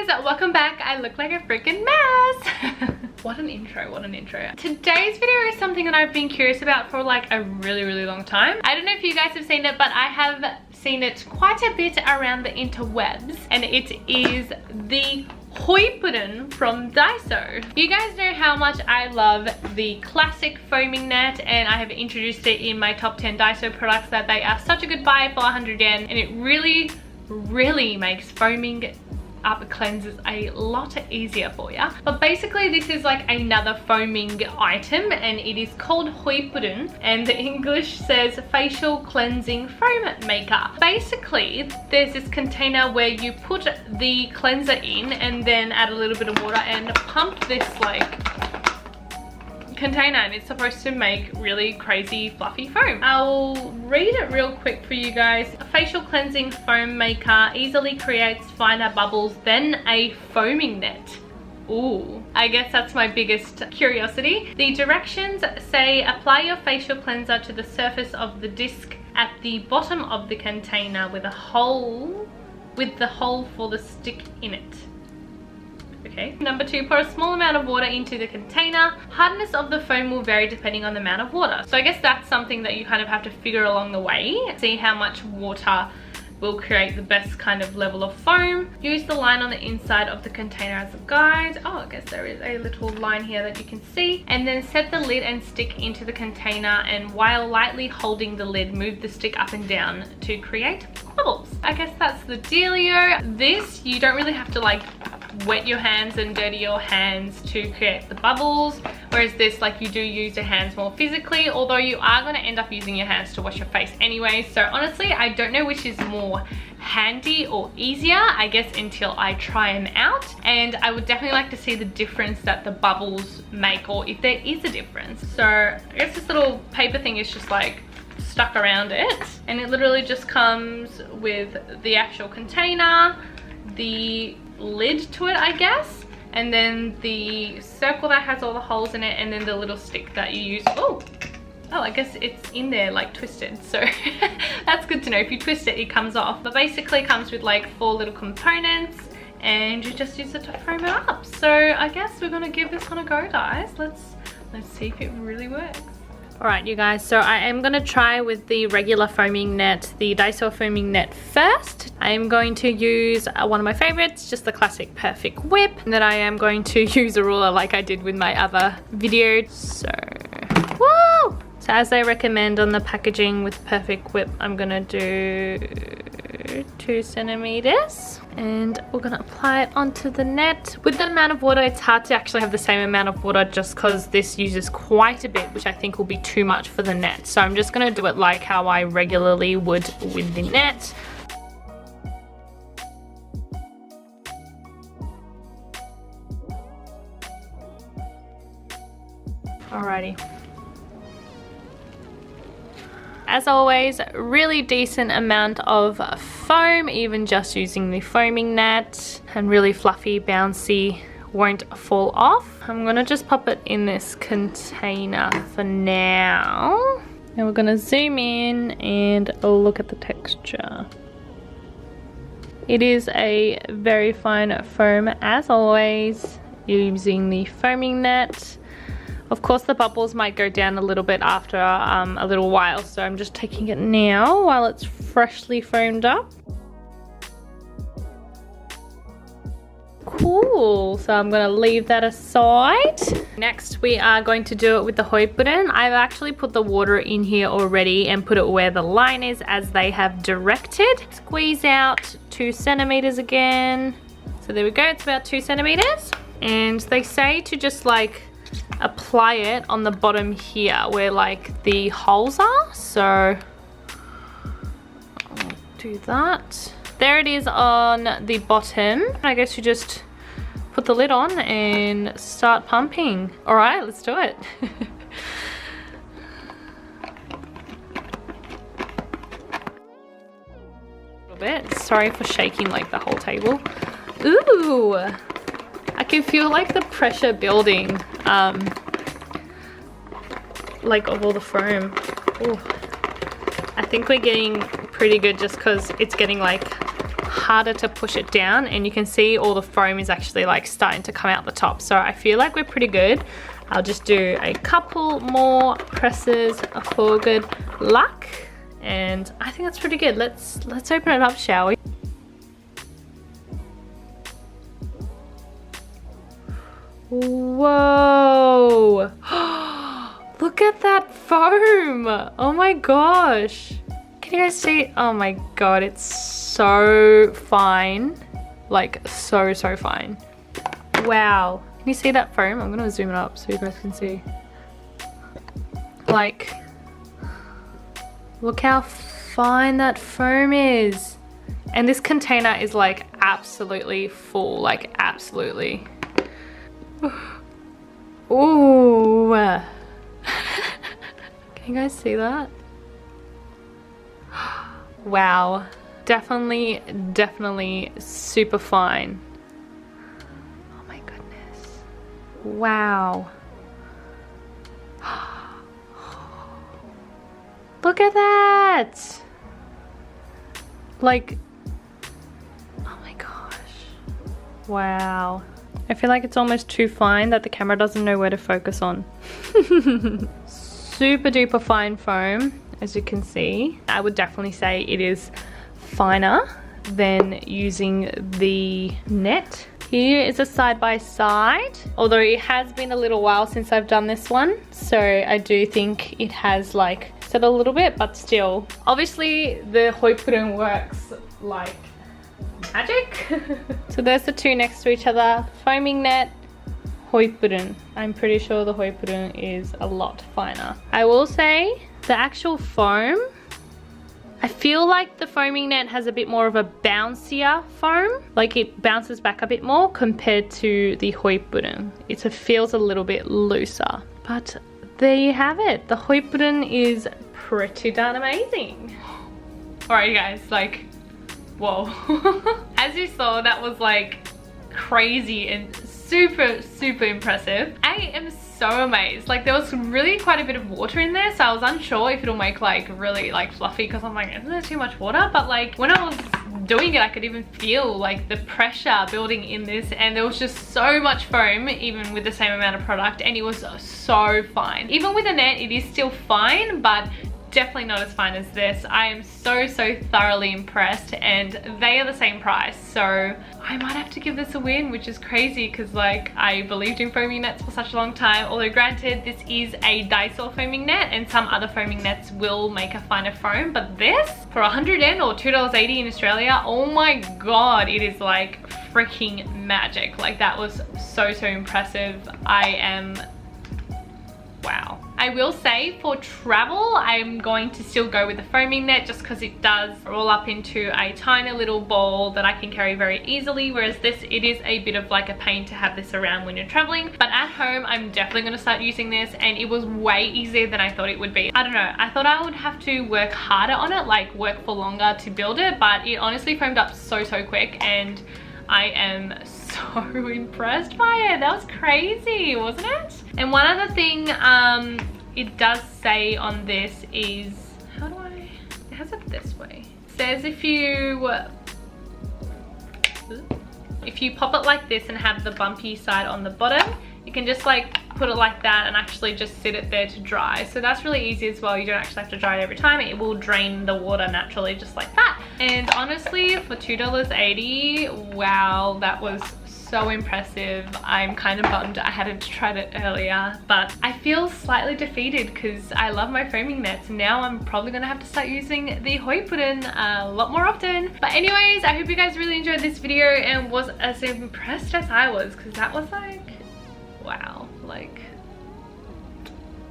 welcome back. I look like a freaking mess. What an intro, what an intro. Today's video is something that I've been curious about for like a really long time. I don't know if you guys have seen it, but I have seen it quite a bit around the interwebs, and it is the Hoippurun from Daiso. You guys know how much I love the classic foaming net, and I have introduced it in my top 10 Daiso products that they are such a good buy for 100 yen, and it really makes foaming up cleanses a lot easier for you. But basically this is like another foaming item, and it is called Hoippurun, and the English says facial cleansing foam maker. Basically there's this container where you put the cleanser in and then add a little bit of water and pump this like container, and it's supposed to make really crazy fluffy foam. I'll read it real quick for you guys. A facial cleansing foam maker easily creates finer bubbles than a foaming net. Ooh, I guess that's my biggest curiosity. The directions say apply your facial cleanser to the surface of the disc at the bottom of the container with the hole for the stick in it. Okay. Number 2, pour a small amount of water into the container. Hardness of the foam will vary depending on the amount of water. So I guess that's something that you kind of have to figure along the way. See how much water will create the best kind of level of foam. Use the line on the inside of the container as a guide. Oh, I guess there is a little line here that you can see. And then set the lid and stick into the container, and while lightly holding the lid, move the stick up and down to create bubbles. I guess that's the dealio. This, you don't really have to like wet your hands and dirty your hands to create the bubbles, whereas this, like, you do use your hands more physically, although you are going to end up using your hands to wash your face anyway. So honestly, I don't know which is more handy or easier, I guess, until I try them out. And I would definitely like to see the difference that the bubbles make, or if there is a difference. So I guess this little paper thing is just like stuck around it, and it literally just comes with the actual container, the lid to it, I guess, and then the circle that has all the holes in it, and then the little stick that you use. Oh, I guess it's in there like twisted, so that's good to know. If you twist it, it comes off. But basically it comes with like 4 little components, and you just use it to foam it up. So I guess we're gonna give this one a go, guys. Let's see if it really works. Alright you guys, so I am going to try with the regular foaming net, the Daiso foaming net first. I am going to use one of my favorites, just the classic Perfect Whip. And then I am going to use a ruler like I did with my other video. So, woo! So as they recommend on the packaging with Perfect Whip, I'm going to do 2 centimeters. And we're gonna apply it onto the net. With that amount of water, it's hard to actually have the same amount of water just because this uses quite a bit, which I think will be too much for the net. So I'm just gonna do it like how I regularly would with the net. Alrighty. As always, really decent amount of foam, even just using the foaming net, and really fluffy, bouncy, won't fall off. I'm gonna just pop it in this container for now. And we're gonna zoom in and look at the texture. It is a very fine foam as always, using the foaming net. Of course the bubbles might go down a little bit after a little while, so I'm just taking it now while it's freshly foamed up. Cool, so I'm gonna leave that aside. Next we are going to do it with the Hoippurun. I've actually put the water in here already and put it where the line is as they have directed. Squeeze out 2 centimeters again. So there we go, it's about 2 centimeters. And they say to just like apply it on the bottom here where like the holes are, so I'll do that. There it is on the bottom. I guess you just put the lid on and start pumping. All right, let's do it. A little bit. Sorry for shaking like the whole table. Ooh, I can feel like the pressure building, like of all the foam. Ooh. I think we're getting pretty good just because it's getting like harder to push it down, and you can see all the foam is actually like starting to come out the top. So I feel like we're pretty good. I'll just do a couple more presses for good luck, and I think that's pretty good. Let's open it up, shall we? Whoa! Look at that foam! Oh my gosh! Can you guys see? Oh my god, it's so fine. Like, so fine. Wow. Can you see that foam? I'm gonna zoom it up so you guys can see. Like, look how fine that foam is. And this container is like absolutely full, like absolutely. Ooh. Can you guys see that? Wow. Definitely super fine. Oh my goodness. Wow. Look at that. Like, oh my gosh. Wow. I feel like it's almost too fine that the camera doesn't know where to focus on. Super duper fine foam, as you can see. I would definitely say it is finer than using the net. Here is a side by side, although it has been a little while since I've done this one, so I do think it has like set a little bit, but still. Obviously the Hoippurun works like magic. So there's the two next to each other, foaming net, Hoippurun. I'm pretty sure the Hoippurun is a lot finer. I will say the actual foam, I feel like the foaming net has a bit more of a bouncier foam. Like it bounces back a bit more compared to the Hoippurun. It feels a little bit looser. But there you have it. The Hoippurun is pretty darn amazing. Alright guys, like, whoa. As you saw, that was like crazy and super impressive. I am so amazed. Like there was really quite a bit of water in there, so I was unsure if it'll make like really like fluffy, because I'm like, isn't there too much water? But like when I was doing it, I could even feel like the pressure building in this, and there was just so much foam even with the same amount of product, and it was so fine. Even with a net, it is still fine, but definitely not as fine as this. I am so thoroughly impressed, and they are the same price, so I might have to give this a win, which is crazy because like I believed in foaming nets for such a long time. Although granted, this is a Daiso foaming net and some other foaming nets will make a finer foam, but this for 100 yen or $2.80 in Australia, oh my god, it is like freaking magic. Like that was so impressive. I am, wow. I will say for travel, I'm going to still go with the foaming net just because it does roll up into a tiny little ball that I can carry very easily, whereas this, it is a bit of like a pain to have this around when you're traveling. But at home, I'm definitely going to start using this, and it was way easier than I thought it would be. I don't know, I thought I would have to work harder on it, like work for longer to build it, but it honestly foamed up so quick, and I am so impressed by it. That was crazy, wasn't it? And one other thing it does say on this is, how do I, it has it this way. It says if you pop it like this and have the bumpy side on the bottom, you can just like put it like that and actually just sit it there to dry. So that's really easy as well. You don't actually have to dry it every time. It will drain the water naturally just like that. And honestly, for $2.80, wow, that was so impressive. I'm kind of bummed I hadn't tried it earlier, but I feel slightly defeated because I love my foaming nets. Now I'm probably gonna have to start using the Hoippurun a lot more often. But anyways, I hope you guys really enjoyed this video and was as impressed as I was, because that was like, wow. Like,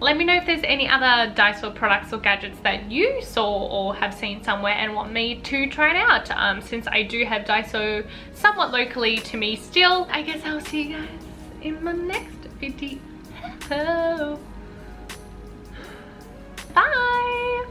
let me know if there's any other Daiso products or gadgets that you saw or have seen somewhere and want me to try it out. Since I do have Daiso somewhat locally to me still. I guess I'll see you guys in my next video. Bye!